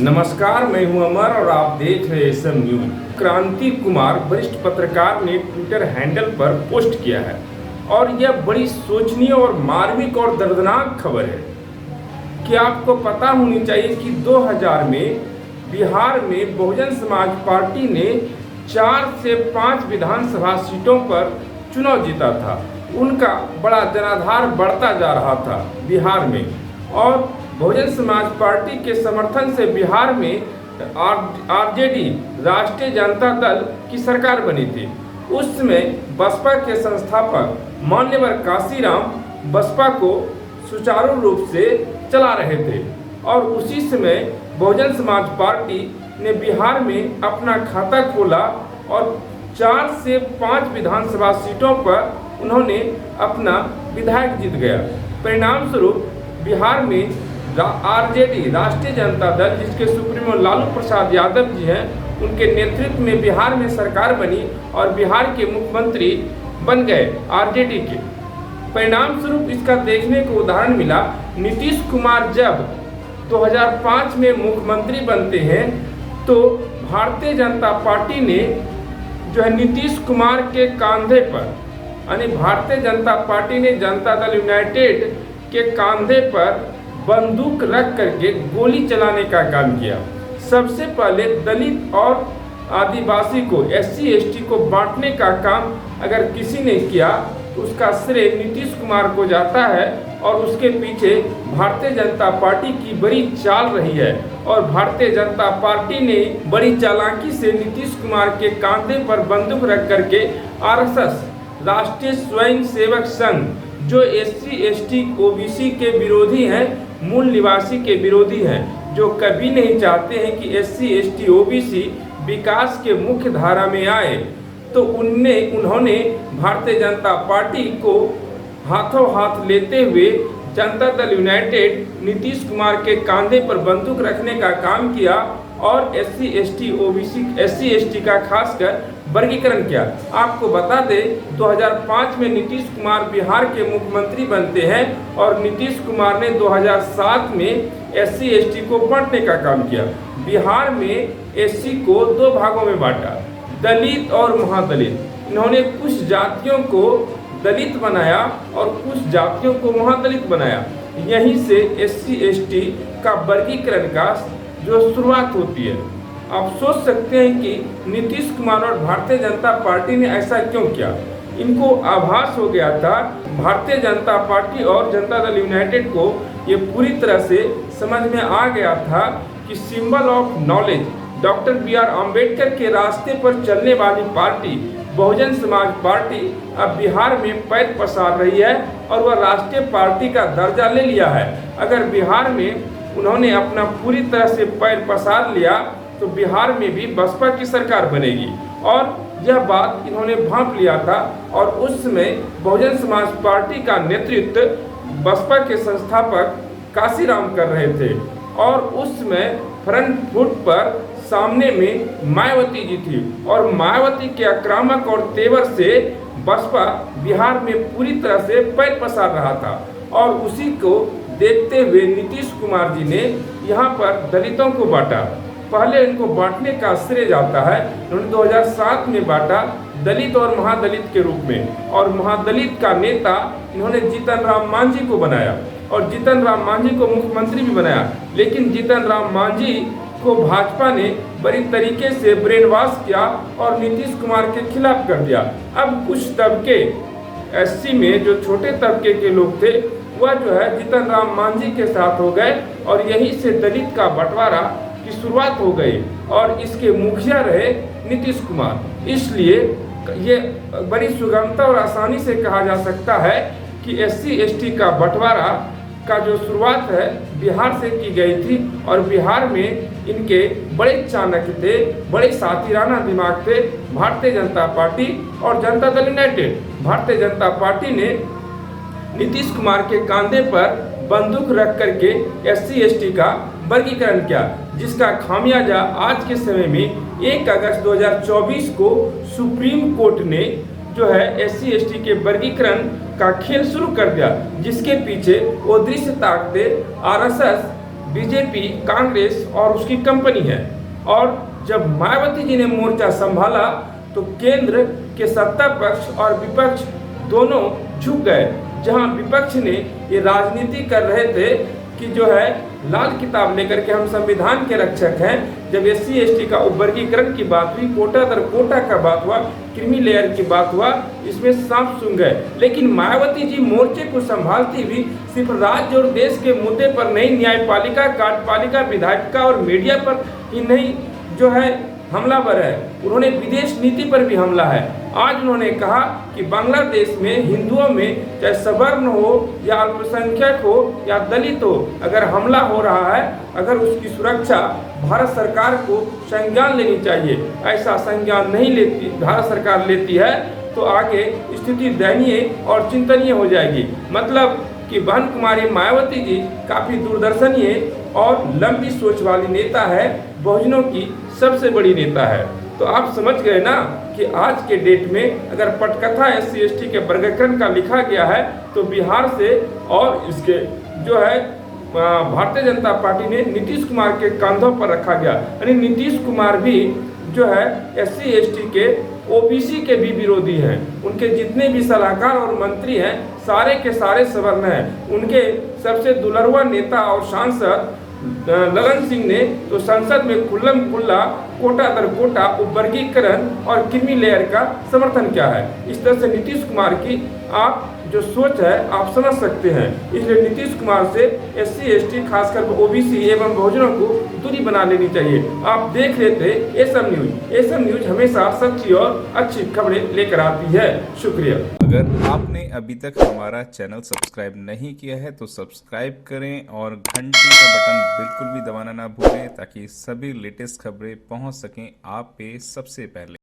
नमस्कार, मैं हूं अमर और आप देख रहे हैं एसएम न्यूज। क्रांति कुमार वरिष्ठ पत्रकार ने ट्विटर हैंडल पर पोस्ट किया है और यह बड़ी सोचनीय और मार्मिक और दर्दनाक खबर है कि आपको पता होनी चाहिए कि 2000 में बिहार में बहुजन समाज पार्टी ने 4 से 5 विधानसभा सीटों पर चुनाव जीता था। उनका बड़ा जनाधार बढ़ता जा रहा था बिहार में और बहुजन समाज पार्टी के समर्थन से बिहार में आरजेडी राष्ट्रीय जनता दल की सरकार बनी थी। उस समय बसपा के संस्थापक मान्यवर काशीराम बसपा को सुचारू रूप से चला रहे थे और उसी समय बहुजन समाज पार्टी ने बिहार में अपना खाता खोला और 4 से 5 विधानसभा सीटों पर उन्होंने अपना विधायक जीत गया। परिणाम स्वरूप बिहार में आरजेडी राष्ट्रीय जनता दल, जिसके सुप्रीमो लालू प्रसाद यादव जी हैं, उनके नेतृत्व में बिहार में सरकार बनी और बिहार के मुख्यमंत्री बन गए आरजेडी के। परिणाम स्वरूप इसका देखने को उदाहरण मिला। नीतीश कुमार जब 2005 में मुख्यमंत्री बनते हैं तो भारतीय जनता पार्टी ने जो है नीतीश कुमार के कंधे पर, यानी भारतीय जनता पार्टी ने जनता दल यूनाइटेड के कंधे पर बंदूक रख करके गोली चलाने का काम किया। सबसे पहले दलित और आदिवासी को, SC ST को बांटने का काम अगर किसी ने किया तो उसका श्रेय नीतीश कुमार को जाता है और उसके पीछे भारतीय जनता पार्टी की बड़ी चाल रही है और भारतीय जनता पार्टी ने बड़ी चालाकी से नीतीश कुमार के कंधे पर बंदूक रख करके RSS राष्ट्रीय स्वयं सेवक संघ, जो SC ST OBC के विरोधी हैं, मूल निवासी के विरोधी हैं, जो कभी नहीं चाहते हैं कि SC ST OBC विकास के मुख्य धारा में आए, तो उन्होंने भारतीय जनता पार्टी को हाथों हाथ लेते हुए जनता दल यूनाइटेड नीतीश कुमार के कंधे पर बंदूक रखने का काम किया और SC ST OBC SC ST का खासकर वर्गीकरण किया। आपको बता दें 2005 में नीतीश कुमार बिहार के मुख्यमंत्री बनते हैं और नीतीश कुमार ने 2007 में SC ST को बांटने का काम किया। बिहार में SC को 2 भागों में बांटा, दलित और महादलित। इन्होंने कुछ जातियों को दलित बनाया और कुछ जातियों को महादलित बनाया। यहीं से SC ST का वर्गीकरण का जो शुरुआत होती है। आप सोच सकते हैं कि नीतीश कुमार और भारतीय जनता पार्टी ने ऐसा क्यों किया। इनको आभास हो गया था, भारतीय जनता पार्टी और जनता दल यूनाइटेड को ये पूरी तरह से समझ में आ गया था कि symbol of knowledge doctor BR Ambedkar के रास्ते पर चलने वाली पार्टी बहुजन समाज पार्टी अब बिहार में पैर पसार रही है और वह राष्ट्रीय पार्टी का दर्जा ले लिया है। अगर बिहार में उन्होंने अपना पूरी तरह से पैर पसार लिया तो बिहार में भी बसपा की सरकार बनेगी और यह बात इन्होंने भांप लिया था। और उस समय बहुजन समाज पार्टी का नेतृत्व बसपा के संस्थापक काशीराम कर रहे थे और उस समय फ्रंट फुट पर सामने में मायावती जी थी और मायावती के आक्रामक और तेवर से बसपा बिहार में पूरी तरह से पैर पसार रहा था और उसी को देखते हुए नीतीश कुमार जी ने यहाँ पर दलितों को बांटा। पहले इनको बांटने का श्रेय जाता है, उन्होंने 2007 में बांटा दलित और महादलित के रूप में और महादलित का नेता इन्होंने जीतन राम मांझी को बनाया और जीतन राम मांझी को मुख्यमंत्री भी बनाया। लेकिन जीतन राम मांझी को भाजपा ने बड़ी तरीके से ब्रेन वॉश किया और नीतीश कुमार के खिलाफ कर दिया। अब कुछ तबके SC में जो छोटे तबके के लोग थे वह जो है जीतन राम मांझी के साथ हो गए और यहीं से दलित का बंटवारा की शुरुआत हो गई और इसके मुखिया रहे नीतीश कुमार। इसलिए ये बड़ी सुगमता और आसानी से कहा जा सकता है कि SC ST का बंटवारा का जो शुरुआत है बिहार से की गई थी और बिहार में इनके बड़े चाणक्य थे, बड़े साथीराना दिमाग थे भारतीय जनता पार्टी और जनता दल यूनाइटेड। भारतीय जनता पार्टी ने नीतीश कुमार के कंधे पर बंदूक रख करके SC ST का वर्गीकरण किया, जिसका खामियाजा आज के समय में 1 अगस्त 2024 को सुप्रीम कोर्ट ने जो है SC ST के वर्गीकरण का खेल शुरू कर दिया, जिसके पीछे वो दृश्य ताकते RSS बीजेपी, कांग्रेस और उसकी कंपनी है। और जब मायावती जी ने मोर्चा संभाला तो केंद्र के सत्ता पक्ष और विपक्ष दोनों झुक गए। जहां विपक्ष ने ये राजनीति कर रहे थे कि जो है लाल किताब लेकर के हम संविधान के रक्षक हैं। जब SC ST का उपवर्गीकरण की बात हुई, कोटा दर कोटा का बात हुआ, क्रीमी लेयर की बात हुआ, इसमें सांप सूंघ गए। लेकिन मायावती जी मोर्चे को संभालती हुई सिर्फ राज्य और देश के मुद्दे पर नहीं, न्यायपालिका, कार्यपालिका, विधायिका और मीडिया पर ही नहीं जो है हमलावर है, उन्होंने विदेश नीति पर भी हमला है। आज उन्होंने कहा कि बांग्लादेश में हिंदुओं में चाहे सवर्ण हो या अल्पसंख्यक हो या दलित हो, अगर हमला हो रहा है, अगर उसकी सुरक्षा भारत सरकार को संज्ञान लेनी चाहिए। ऐसा संज्ञान नहीं लेती भारत सरकार लेती है तो आगे स्थिति दयनीय और चिंतनीय हो जाएगी। मतलब कि बहन कुमारी मायावती जी काफ़ी दूरदर्शनीय और लंबी सोच वाली नेता है, बहुजनों की सबसे बड़ी नेता है। तो आप समझ गए ना कि आज के डेट में अगर पटकथा SC ST के वर्गीकरण का लिखा गया है तो बिहार से और इसके जो है भारतीय जनता पार्टी ने नीतीश कुमार के कंधों पर रखा गया। यानी नीतीश कुमार भी जो है SC ST के OBC के भी विरोधी हैं। उनके जितने भी सलाहकार और मंत्री हैं सारे के सारे सवर्ण हैं। उनके सबसे दुलरवा नेता और सांसद ललन सिंह ने तो संसद में खुल्लम खुल्ला कोटा दर कोटा उपवर्गीकरण और क्रीमी लेयर का समर्थन किया है। इस तरह से नीतीश कुमार की आप जो सोच है आप समझ सकते हैं। इसलिए नीतीश कुमार से SC ST खासकर OBC एवं बहुजनों को दूरी बना लेनी चाहिए। आप देख रहे थे एसएम न्यूज। एसएम न्यूज हमेशा सच्ची और अच्छी खबरें लेकर आती है। शुक्रिया। अगर आपने अभी तक हमारा चैनल सब्सक्राइब नहीं किया है तो सब्सक्राइब करें और घंटी का बटन बिल्कुल भी दबाना ना भूलें ताकि सभी लेटेस्ट खबरें पहुंच सकें आप पे सबसे पहले।